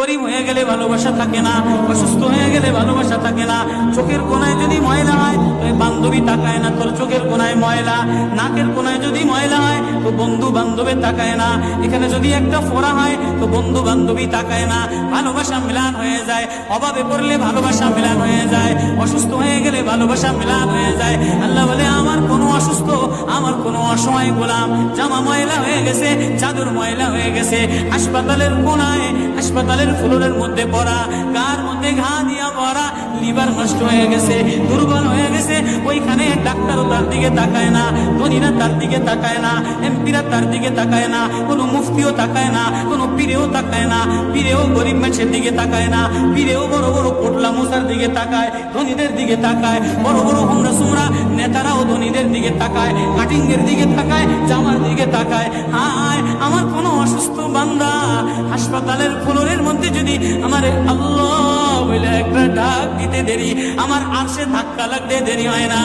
গরিব হয়ে গেলে ভালোবাসা থাকে না, অসুস্থ হয়ে গেলে ভালোবাসা থাকে না। চোখের কোনায় যদি ময়লা হয় তো বান্ধবী তাকায় না, তোর চোখের কোনায় ময়লা। নাকের কোনায় যদি ময়লা হয় তো বন্ধু বান্ধবে তাকায় না। এখানে যদি একটা ফোড়া হয় তো বন্ধু বান্ধবী তাকায় না। ভালোবাসা মিলান হয়ে যায়, অভাবে পড়লে ভালোবাসা মিলান হয়ে যায়, অসুস্থ হয়ে গেলে ভালোবাসা মিলান হয়ে যায়। আল্লাহ বলে আমার কোনো অসুস্থ, আমার কোনো অসহায় গোলাম জামা ময়লা হয়ে গেছে, চাদর ময়লা হয়ে গেছে, হাসপাতালের কোনায়, হাসপাতালের ফ্লোরের মধ্যে পড়া, গার মধ্যে ঘা দিয়া পড়া, লিভার নষ্ট হয়ে গেছে, দুর্বল হয়ে গেছে, ওইখানে ডাক্তারও তার দিকে তাকায় না, ধনীরা তার দিকে তাকায় না, এমপিরা তার দিকে তাকায় না, কোনো মুফতিও তাকায় না, কোনো পীরেও তাকায় না, পীরেও গরিব মানুষের দিকে তাকায় না, পীরেও বড় বড় পোটলা মশার দিকে তাকায়, ধনীদের দিকে তাকায়, বড় বড় হুমরা সুমরা নেতারাও ধনীদের দিকে তাকায়, কাটিংয়ের দিকে তাকায়, জামার দিকে তাকায়। হায় আমার কোনো অসুস্থ বান্দা হাসপাতালের ফ্লোরের মধ্যে যদি আমার আল্লাহ বলে একটা ডাক দিতে দেরি, আমার আরশে ধাক্কা লাগতে দেরি হয় না।